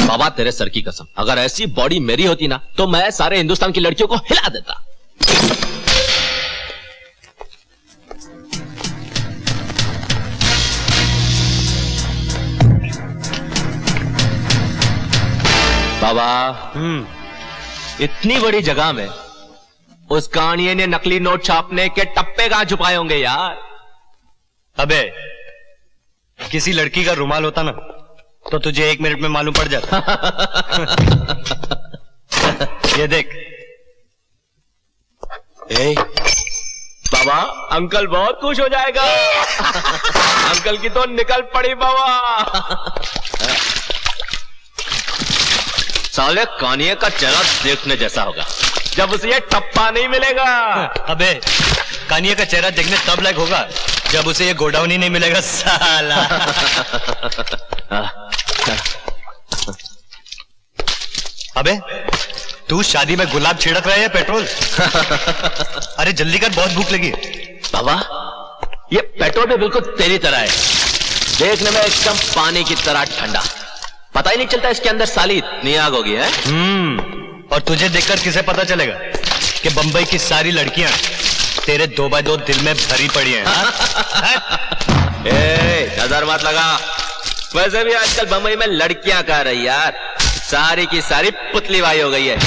बाबा तेरे सर की कसम, अगर ऐसी बॉडी मेरी होती ना तो मैं सारे हिंदुस्तान की लड़कियों को हिला देता। बाबा इतनी बड़ी जगह में उस कानिये ने नकली नोट छापने के टप्पे कहां छुपाए होंगे यार? अबे किसी लड़की का रुमाल होता ना तो तुझे 1 मिनट में मालूम पड़ जाता। ये देख। बाबा अंकल बहुत खुश हो जाएगा। अंकल की तो निकल पड़ी बाबा। साले कानिये का चेहरा देखने जैसा होगा जब उसे ये टप्पा नहीं मिलेगा। अबे कानिये का चेहरा देखने तब लायक होगा जब उसे ये गोडाउन ही नहीं मिलेगा साला। अबे तू शादी में गुलाब छिड़क रहा है पेट्रोल? अरे जल्दी कर, बहुत भूख लगी है। बाबा ये पेट्रोल भी बिल्कुल तेरी तरह है, देखने में एकदम पानी की तरह ठंडा, पता ही नहीं चलता इसके अंदर साली इतनी आग होगी है। और तुझे देखकर किसे पता चलेगा कि बंबई की सारी लड़कियां तेरे 2x2 दिल में भरी पड़ी हैं? नजर मत लगा, वैसे भी आजकल बंबई में लड़कियां कह रही यार, सारी की सारी पुतली बाई हो गई है।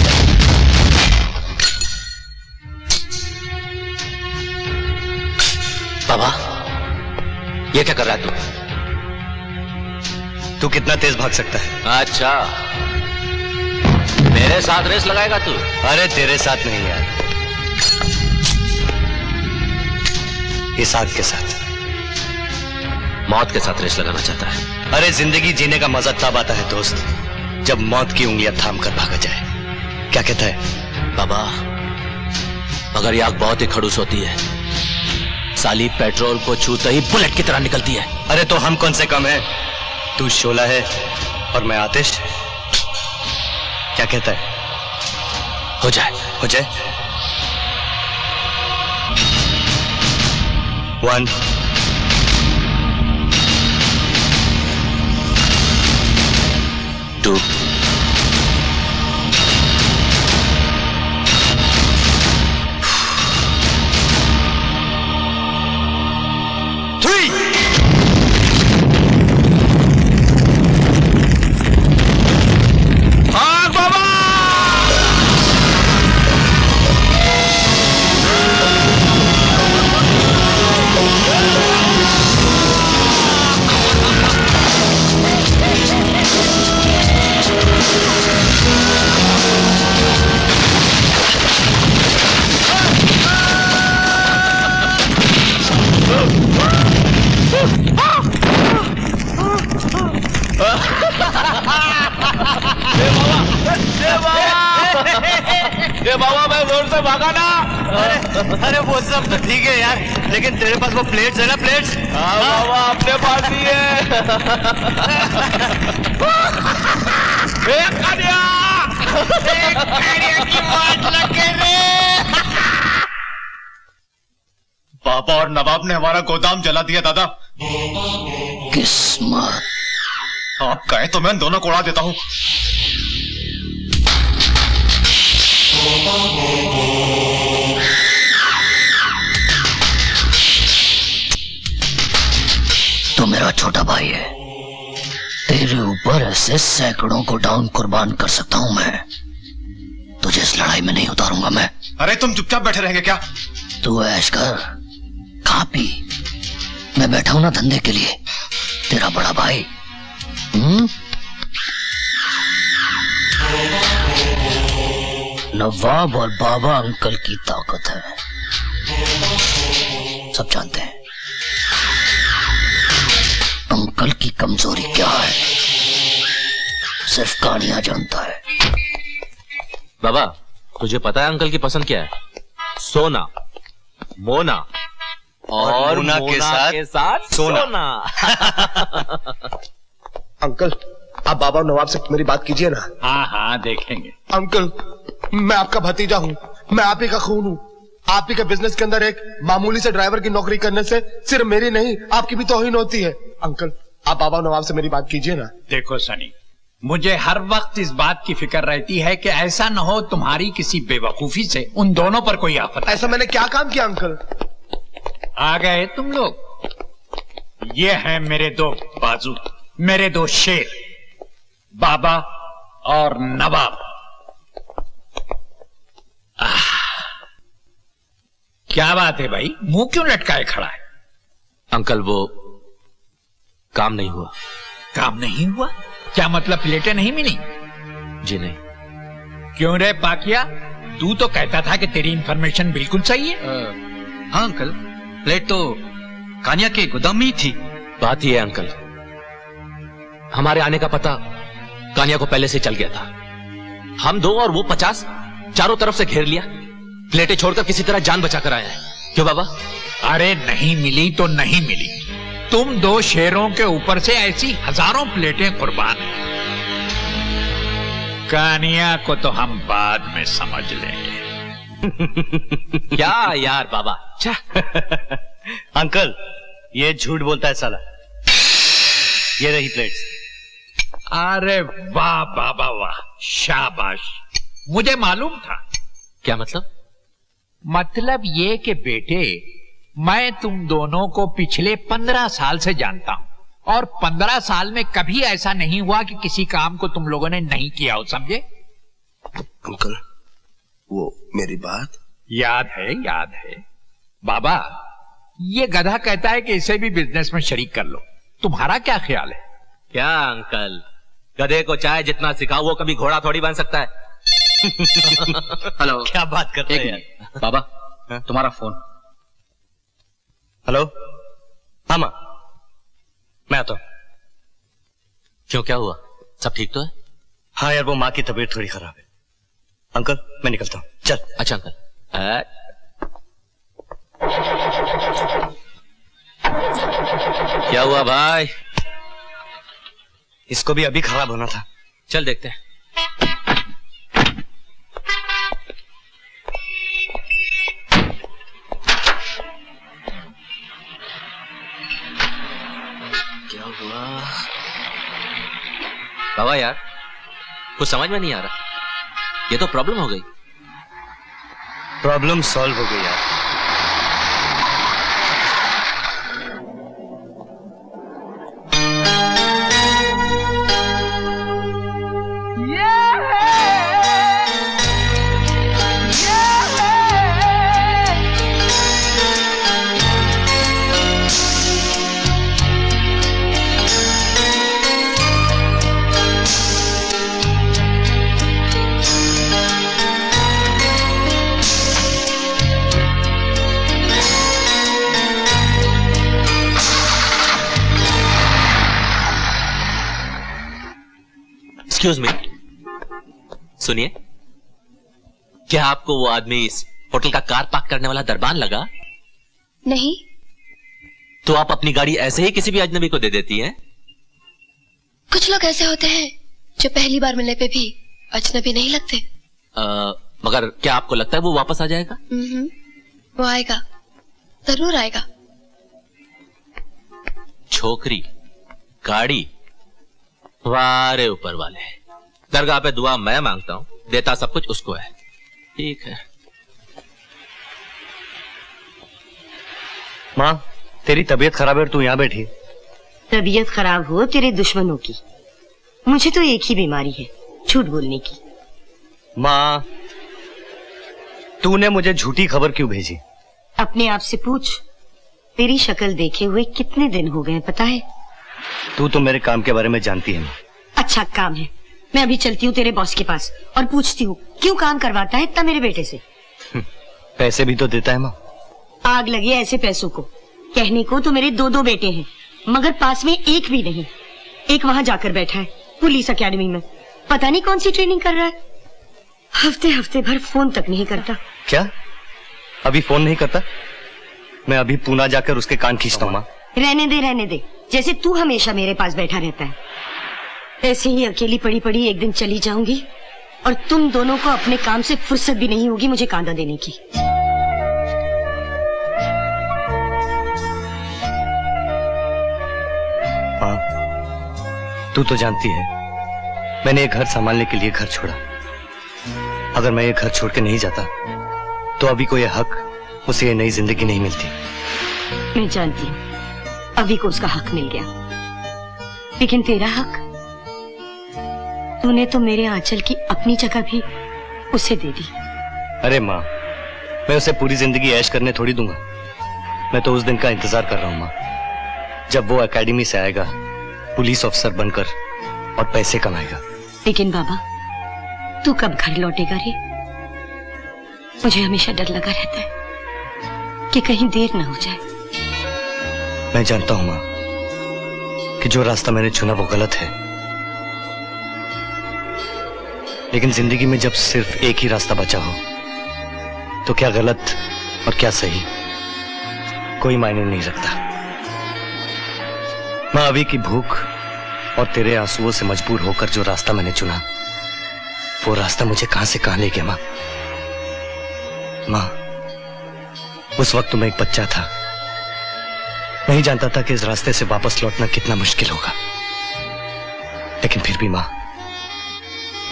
बाबा ये क्या कर रहा है तू कितना तेज भाग सकता है? अच्छा मेरे साथ रेस लगाएगा तू? अरे तेरे साथ नहीं यार, इस आग के साथ, मौत के साथ रेस लगाना चाहता है। अरे जिंदगी जीने का मजा तब आता है दोस्त जब मौत की उंगलियां थाम कर भागा जाए। क्या कहता है? बाबा मगर ये आग बहुत ही खड़ूस होती है, साली पेट्रोल को छूते ही बुलेट की तरह निकलती है। अरे तो हम कौन से कम है? तू शोला है और मैं आतिश। क्या कहता है? हो जाए। हो जाए। 1 2 3 बाबा मैं जोर से भागा ना। अरे वो सब तो ठीक है यार, लेकिन तेरे पास वो प्लेट्स है ना? प्लेट्स? हाँ बाबा अपने पास ही है। एक कानिया की बात लगे रे। पापा और नवाब ने हमारा गोदाम जला दिया दादा। किस्मत। आप कहे तो मैं दोनों को उड़ा देता हूँ। तो मेरा छोटा भाई है, तेरे ऊपर ऐसे सैकड़ों को डाउन कुर्बान कर सकता हूं मैं, तुझे इस लड़ाई में नहीं उतारूंगा मैं। अरे तुम चुपचाप बैठे रहेंगे क्या? तू ऐश कर, खा पी, मैं बैठा हूं ना धंधे के लिए, तेरा बड़ा भाई। नवाब और बाबा अंकल की ताकत है, सब जानते हैं। अंकल की कमजोरी क्या है सिर्फ कानिया जानता है। बाबा तुझे पता है अंकल की पसंद क्या है? सोना, मोना और मोना के साथ सोना। अंकल आप बाबा और नवाब से मेरी बात कीजिए ना। हाँ हाँ देखेंगे। अंकल मैं आपका भतीजा हूँ, मैं आप ही का खून हूँ। आप ही के बिजनेस के अंदर एक मामूली से ड्राइवर की नौकरी करने से सिर्फ मेरी नहीं आपकी भी तौहीन होती है। अंकल आप बाबा और नवाब से मेरी बात कीजिए ना। देखो सनी, मुझे हर वक्त इस बात की फिक्र रहती है कि ऐसा न हो तुम्हारी किसी बेवकूफी से उन दोनों पर कोई आफत। ऐसा मैंने क्या काम किया अंकल? आ गए तुम लोग। ये हैं मेरे दो बाजू, मेरे दो शेर, बाबा और नवाब। क्या बात है भाई, मुंह क्यों लटकाए खड़ा है? अंकल वो काम नहीं हुआ। काम नहीं हुआ? क्या मतलब प्लेटें नहीं मिली? जी नहीं। क्यों रे पाकिया, तू तो कहता था कि तेरी इंफॉर्मेशन बिल्कुल सही है। हाँ अंकल, प्लेट तो कानिया के गोदाम में ही थी। बात ही है अंकल, हमारे आने का पता कानिया को पहले से चल गया था। हम दो और वो 50 चारों तरफ से घेर लिया। प्लेटें छोड़कर किसी तरह जान बचाकर आया है। क्यों बाबा? अरे नहीं मिली तो नहीं मिली, तुम दो शेरों के ऊपर से ऐसी हजारों प्लेटें कुर्बान हैं। कानिया को तो हम बाद में समझ लेंगे। क्या यार बाबा। अंकल ये झूठ बोलता है साला। ये रही प्लेट्स। अरे वाह बाबा वाह, शाबाश। मुझे मालूम था। क्या मतलब? मतलब ये कि बेटे, मैं तुम दोनों को पिछले 15 साल से जानता हूं और 15 साल में कभी ऐसा नहीं हुआ कि किसी काम को तुम लोगों ने नहीं किया हो, समझे? अंकल वो मेरी बात याद है, याद है। बाबा, ये गधा कहता है कि इसे भी बिजनेस में शरीक कर लो, तुम्हारा क्या ख्याल है? क्या अंकल, गधे को चाहे जितना सिखाओ वो कभी घोड़ा थोड़ी बन सकता है। हेलो, क्या बात करते हैं यार? बाबा तुम्हारा फोन। हेलो, हाँ माँ, मैं आता हूँ। क्यों, क्या हुआ? सब ठीक तो है? हाँ यार, वो माँ की तबीयत थोड़ी खराब है। अंकल मैं निकलता हूँ, चल। अच्छा अंकल। क्या हुआ भाई? इसको भी अभी खराब होना था। चल देखते हैं। क्या हुआ बाबा? यार कुछ समझ में नहीं आ रहा। ये तो प्रॉब्लम हो गई। प्रॉब्लम सॉल्व हो गई यार। एक्सक्यूज मी, सुनिए, क्या आपको वो आदमी इस होटल का कार पार्क करने वाला दरबान लगा? नहीं। तो आप अपनी गाड़ी ऐसे ही किसी भी अजनबी को दे देती हैं? कुछ लोग ऐसे होते हैं जो पहली बार मिलने पे भी अजनबी नहीं लगते। मगर क्या आपको लगता है वो वापस आ जाएगा? वो आएगा, जरूर आएगा। छोकरी, गाड़ी, वारे ऊपर वाले। दरगाह पे दुआ मैं मांगता हूँ, देता सब कुछ उसको है। ठीक है। माँ, तेरी तबीयत खराब है और तू यहाँ बैठी। तबीयत खराब हो तेरे दुश्मनों की, मुझे तो एक ही बीमारी है, झूठ बोलने की। माँ, तूने मुझे झूठी खबर क्यों भेजी? अपने आप से पूछ, तेरी शक्ल देखे हुए कितने दिन हो गए पता है? तू तो मेरे काम के बारे में जानती है माँ। अच्छा काम है, मैं अभी चलती हूँ तेरे बॉस के पास और पूछती हूँ क्यों काम करवाता है इतना मेरे बेटे से। पैसे भी तो देता है माँ। आग लगे ऐसे पैसों को। कहने को तो मेरे 2 बेटे हैं, मगर पास में एक भी नहीं। एक वहां जाकर बैठा है पुलिस अकेडमी में, पता नहीं कौन सी ट्रेनिंग कर रहा है। हफ्ते हफ्ते भर फोन तक नहीं करता। क्या अभी फोन नहीं करता? मैं अभी पूना जाकर उसके कान खींचता हूँ माँ। रहने दे, जैसे तू हमेशा मेरे पास बैठा रहता है। ऐसे ही अकेली पड़ी पड़ी एक दिन चली जाऊंगी और तुम दोनों को अपने काम से फुर्सत भी नहीं होगी मुझे कांदा देने की। हाँ, तू तो जानती है मैंने ये घर संभालने के लिए घर छोड़ा। अगर मैं ये घर छोड़ के नहीं जाता तो अभी को ये हक, उसे ये नई जिंदगी नहीं मिलती। मैं जानती हूँ अभी को उसका हक मिल गया, लेकिन तेरा हक, तूने तो मेरे आंचल की अपनी जगह भी उसे दे दी। अरे माँ, मैं उसे पूरी जिंदगी ऐश करने थोड़ी दूंगा। मैं तो उस दिन का इंतजार कर रहा हूँ माँ, जब वो एकेडमी से आएगा पुलिस ऑफिसर बनकर और पैसे कमाएगा। लेकिन बाबा, तू कब घर लौटेगा रे? मुझे हमेशा डर लगा रहता है कि कहीं देर ना हो जाए। मैं जानता हूं माँ कि जो रास्ता मैंने चुना वो गलत है, लेकिन जिंदगी में जब सिर्फ एक ही रास्ता बचा हो तो क्या गलत और क्या सही कोई मायने नहीं रखता। माँ, अभी की भूख और तेरे आंसुओं से मजबूर होकर जो रास्ता मैंने चुना, वो रास्ता मुझे कहां से कहां ले गया माँ। माँ, उस वक्त तो मैं एक बच्चा था, नहीं जानता था कि इस रास्ते से वापस लौटना कितना मुश्किल होगा। लेकिन फिर भी माँ,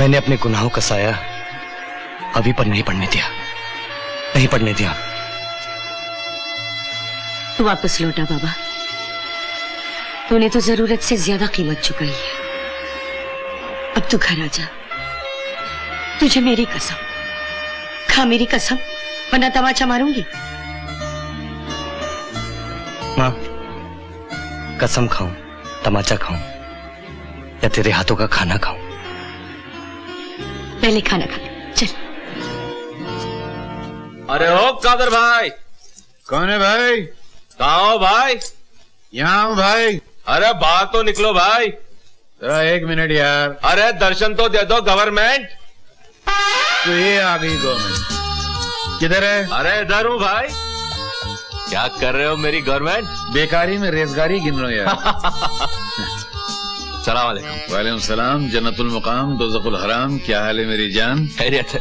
मैंने अपने गुनाहों का साया अभी पर नहीं पड़ने दिया, नहीं पड़ने दिया। तू वापस लौटा बाबा, तूने तो जरूरत से ज्यादा कीमत चुकाई है। अब तू घर आ जा। तुझे मेरी कसम, खा मेरी कसम, वरना तमाचा मारूंगी। माँ, कसम खाऊं, तमाचा खाऊं या तेरे हाथों का खाना खाऊं? पहले खाना खा ले, चल। अरे ओ कादर भाई, कौन है भाई? कहाँ हो भाई? यहाँ हूँ भाई। अरे बाहर तो निकलो भाई। जरा 1 मिनट यार। अरे दर्शन तो दे दो गवर्नमेंट। तो ये आ गई गवर्नमेंट। किधर है? अरे इधर हूँ भाई। क्या कर रहे हो मेरी गवर्नमेंट? बेकारी में रेजगारी गिन लो यार। सलाम वालेकुम। वालेकुम सलाम। जन्नतुल मुकाम दोज़खुल हराम। क्या हाल है मेरी जान? खैरियत है।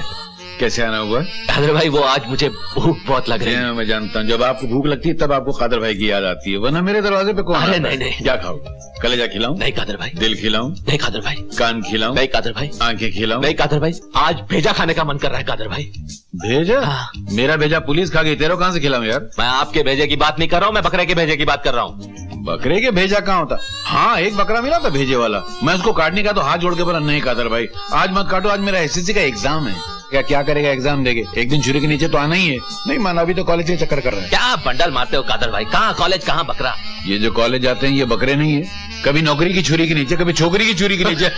कैसे आना हुआ? कादर भाई, वो आज मुझे भूख बहुत लग रही है। मैं जानता हूँ, जब आपको भूख लगती है तब आपको कादर भाई की याद आती है, वरना मेरे दरवाजे पे कौन? अरे नहीं नहीं। क्या खाओ? कलेजा खिलाऊं? नहीं कादर भाई। दिल खिलाऊं? नहीं कादर भाई। कान खिलाऊं? नहीं कादर भाई। आंखें खिलाऊं? नहीं कादर भाई, आज भेजा खाने का मन कर रहा है कादर भाई। भेजा? हाँ। मेरा भेजा पुलिस खा गई, तेरे कहां से खिलाऊं यार? मैं आपके भेजे की बात नहीं कर रहा हूँ, मैं बकरे के भेजे की बात कर रहा हूँ। बकरे के भेजा कहाँ होता? हाँ, एक बकरा मिला था भेजे वाला, मैं उसको काटने का तो हाथ जोड़ के बोला नहीं कादर भाई आज मत काटो, आज मेरा एसएससी का एग्जाम है। क्या करेगा एग्जाम देके? एक दिन छुरी के नीचे तो आना ही है। नहीं माना, अभी तो कॉलेज के चक्कर कर रहे हैं। क्या बंडल मारते हो कादर भाई? कहाँ कॉलेज, कहाँ बकरा? ये जो कॉलेज जाते हैं ये बकरे नहीं है, कभी नौकरी की छुरी के नीचे, कभी छोकरी की छुरी के नीचे।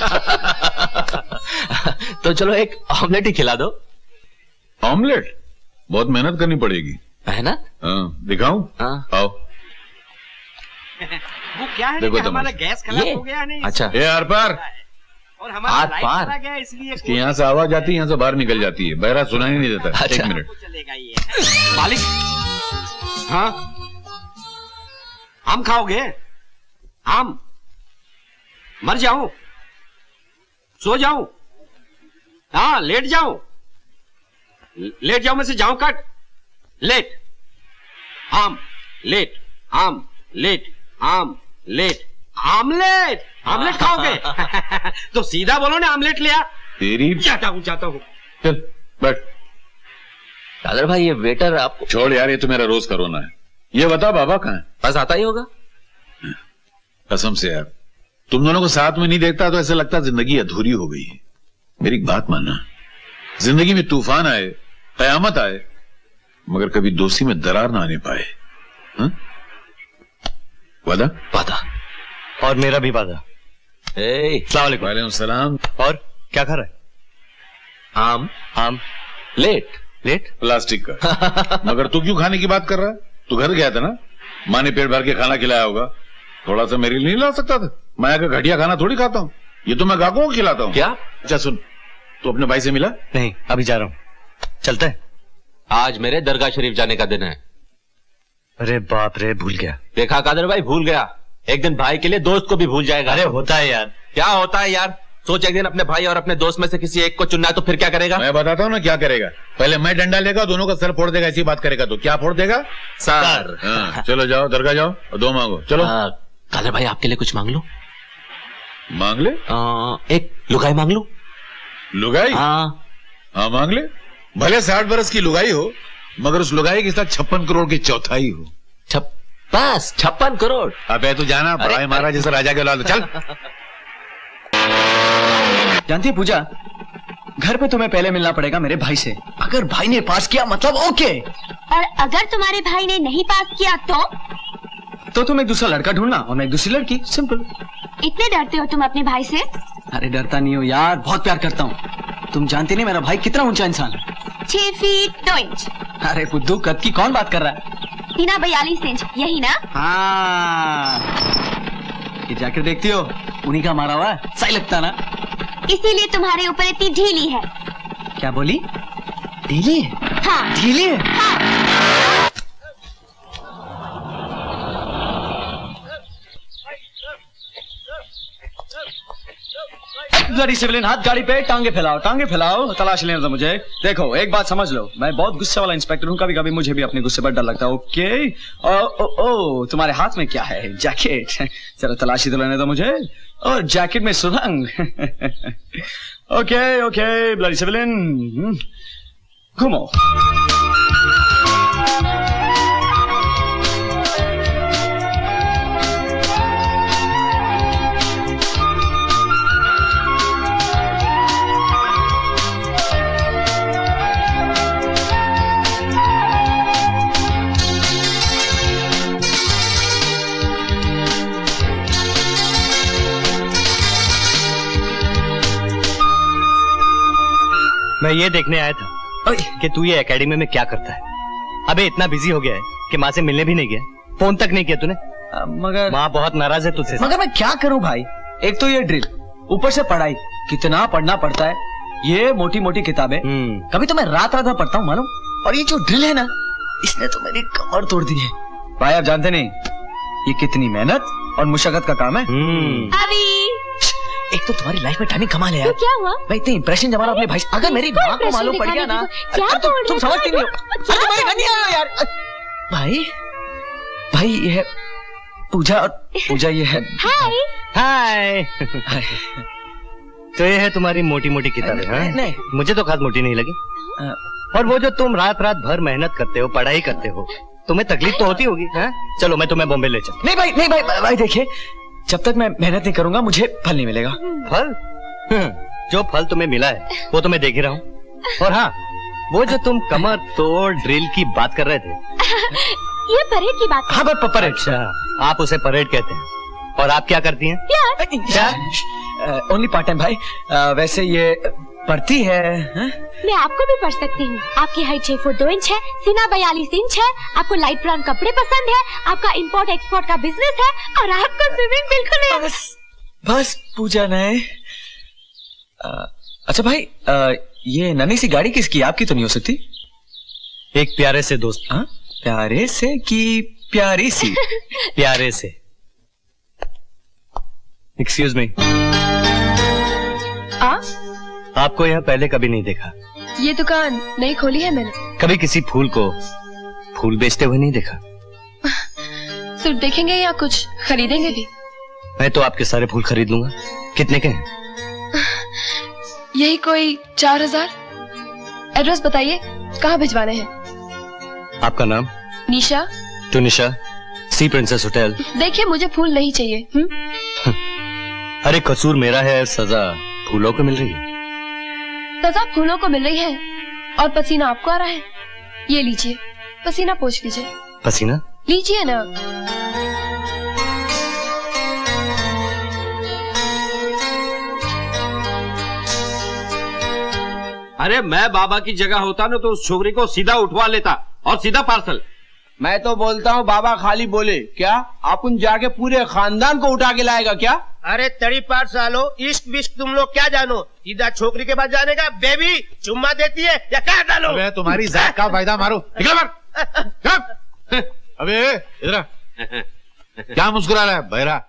तो चलो एक ऑमलेट ही खिला दो। ऑमलेट? बहुत मेहनत करनी पड़ेगी। है ना? हाँ, दिखाऊं? हाँ। आओ। वो क्या है देखो कि हमारा तमाशा। गैस खराब हो गया नहीं, अच्छा। ये आर पार और हमारा आर लाइट पार? चला गया, इसलिए कि यहाँ से आवाज आती है, यहाँ से बाहर निकल जाती है, बहरा सुनाई नहीं देता। अच्छा। 1 मिनट। चलेगा ये। मालिक, हाँ, आम खाओगे? आम? मर जाऊं? सो जाऊं? हाँ, लेट जाऊं? लेट जाऊं में से जाऊं कट? लेट आम, लेट आम, लेट आम, लेट आमलेट। आमलेट खाओगे? तो सीधा बोलो ना, आमलेट ले आ। तेरी जाता हूँ। चल बैठ। कादर भाई, ये वेटर आपको छोड़ यार, ये तो मेरा रोज का रोना है। ये बता बाबा कहाँ है? बस आता ही होगा। कसम से यार, तुम दोनों को साथ में नहीं देखता तो ऐसा लगता जिंदगी अधूरी हो गई है। मेरी एक बात मानना, जिंदगी में तूफान आए, कयामत आए, मगर कभी दोस्ती में दरार ना आने पाए। हाँ? वादा? वादा। और मेरा भी वादा। अस्सलाम वालेकुम। वालेकुम सलाम। और क्या खा रहा है? आम। आम? लेट। लेट? प्लास्टिक का। मगर तू क्यों खाने की बात कर रहा है? तू घर गया था ना, माँ ने पेट भर के खाना खिलाया होगा, थोड़ा सा मेरे लिए नहीं ला सकता था? मैं का घटिया खाना थोड़ी खाता हूँ, ये तो मैं गाकों को खिलाता हूँ। क्या? अच्छा सुन, तू अपने भाई से मिला? नहीं, अभी जा रहा हूँ। चलते हैं? आज मेरे दरगाह शरीफ जाने का दिन है। अरे बाप रे, भूल गया। देखा कादर भाई, भूल गया। एक दिन भाई के लिए दोस्त को भी भूल जाएगा। अरे होता है यार। क्या होता है यार? सोच, एक दिन अपने भाई और अपने दोस्त में से किसी एक को चुनना है तो फिर क्या करेगा? मैं बताता हूँ ना क्या करेगा। पहले मैं डंडा लेगा, दोनों का सर फोड़ देगा। ऐसी बात करेगा तो क्या फोड़ देगा? सर। हाँ, चलो जाओ दरगाह जाओ और 2 मांगो। चलो। कादर भाई, आपके लिए कुछ मांग लो। मांग ले। एक लुगाई मांग लूं? लुगाई? हाँ हाँ मांग ले। भले 60 बरस की लुगाई हो, मगर उस लुगाई के साथ 56 करोड़ की चौथाई हो। बस 56 करोड़? अबे तू जाना, बड़ाई महाराज जैसा राजा के औलाद। चल। जानती है पूजा, घर पे तुम्हें पहले मिलना पड़ेगा मेरे भाई से। अगर भाई ने पास किया मतलब ओके, और अगर तुम्हारे भाई ने नहीं पास किया तो तुम एक दूसरा लड़का ढूंढना और मैं एक दूसरी लड़की। सिंपल। इतने डरते हो तुम अपने भाई से? अरे डरता नहीं हो यार, बहुत प्यार करता हूँ। तुम जानते नहीं मेरा भाई कितना ऊंचा इंसान है। 6 फीट 2 इंच। अरे बुद्धू, कद की कौन बात कर रहा है? सीना 42 इंच, यही ना? हाँ, ये जैकेट देखती हो, उन्हीं का मारा हुआ है, सही लगता ना? इसीलिए तुम्हारे ऊपर इतनी ढीली है। क्या बोली? ढीली है? हाँ ढीली है? हाँ। ब्लडी सिविलियन, हाथ गाड़ी पे, टांगे फैलाओ, टांगे फैलाओ, तलाश लेने दो मुझे। देखो एक बात समझ लो, मैं बहुत गुस्से वाला इंस्पेक्टर हूँ, कभी कभी मुझे भी अपने गुस्से पर डर लगता है। ओके ओ, तुम्हारे हाथ में क्या है? जैकेट। जरा तलाशी तो लेने दो मुझे। और जैकेट में सुरंग। ओके ब्लडी सिविलियन, घूमो। मैं ये देखने आया था कि तू ये एकेडमी में क्या करता है। अबे इतना बिजी हो गया है कि माँ से मिलने भी नहीं गया, फोन तक नहीं किया तूने। मगर माँ बहुत नाराज है तुझसे। मगर मैं क्या करूं भाई, एक तो ये ड्रिल, ऊपर से पढ़ाई, कितना पढ़ना पड़ता है। ये मोटी मोटी किताबें, कभी तो मैं रात रात में पढ़ता हूँ मालूम। और ये जो ड्रिल है ना, इसने तो मेरी कमर तोड़ दी है भाई। आप जानते नहीं ये कितनी मेहनत और मुशक्कत का काम है। अभी एक तो तुम्हारी लाइफ में टाइमिंग कमाल है यार। तो क्या हुआ? मैं इतने इंप्रेशन जमा रहा अपने भाई से। अगर मेरी माँ को मालूम पड़ गया ना, तुम समझती नहीं हो। अरे तुम्हारे घर नहीं आया यार। भाई ये है पूजा, और पूजा ये है। हाय। तो ये है तुम्हारी मोटी मोटी किताबें? नहीं, मुझे तो खास मोटी नहीं लगी। और वो जो तुम रात रात भर मेहनत करते हो, पढ़ाई करते हो, तुम्हें तकलीफ तो होती होगी। चलो मैं तुम्हें बॉम्बे ले चलूं। नहीं भाई देखिए, जब तक मैं मेहनत नहीं करूंगा मुझे फल नहीं मिलेगा। फल? जो फल तुम्हें मिला है वो तो मैं देख ही रहा हूँ। और हाँ, वो जो तुम कमर तोड़ ड्रिल की बात कर रहे थे, ये परेड की बात है। हाँ परेड। अच्छा, आप उसे परेड कहते हैं। और आप क्या करती हैं? क्या? ओनली पार्ट टाइम भाई। वैसे ये पढ़ती है। मैं आपको भी पढ़ सकती हूँ। आपकी हाइट 6 फुट 2 इंच है, सीना 42 इंच है, आपको लाइट ब्राउन कपड़े पसंद है, आपका इंपोर्ट एक्सपोर्ट का बिजनेस है, और आपको स्विमिंग बिल्कुल नहीं। बस पूजा नहीं। अच्छा भाई, ये नन्ही सी गाड़ी किसकी? आपकी तो नहीं हो सकती। एक प्यारे से दोस्त। हाँ, प्यारे से कि प्यारी सी? प्यारे से। एक्सक्यूज मी, आपको यहाँ पहले कभी नहीं देखा। ये दुकान नई खोली है मैंने। कभी किसी फूल को फूल बेचते हुए नहीं देखा। सिर्फ देखेंगे या कुछ खरीदेंगे भी? मैं तो आपके सारे फूल खरीद लूंगा। कितने के हैं? यही कोई 4000। एड्रेस बताइए, कहाँ भिजवाने हैं? आपका नाम? Nisha. To Nisha, Sea Princess hotel. देखिए मुझे फूल नहीं चाहिए। अरे कसूर मेरा है, सजा फूलों को मिल रही है। सजा फूलों को मिल रही है और पसीना आपको आ रहा है। ये लीजिए, पसीना पोंछ लीजिए। पसीना लीजिए ना। अरे मैं बाबा की जगह होता ना तो उस छोकरी को सीधा उठवा लेता और सीधा पार्सल। मैं तो बोलता हूँ बाबा खाली बोले क्या, अपन जाके पूरे खानदान को उठा के लाएगा क्या? अरे तड़ी 5 सालों, इश्क विश्क तुम लोग क्या जानो? सीधा छोकरी के पास जाने का, बेबी चुम्मा देती है या क्या जानो? अबे तुम्हारी जात का फायदा मारो, निकल बाहर। अबे इधर क्या मुस्कुरा रहा है बहरा?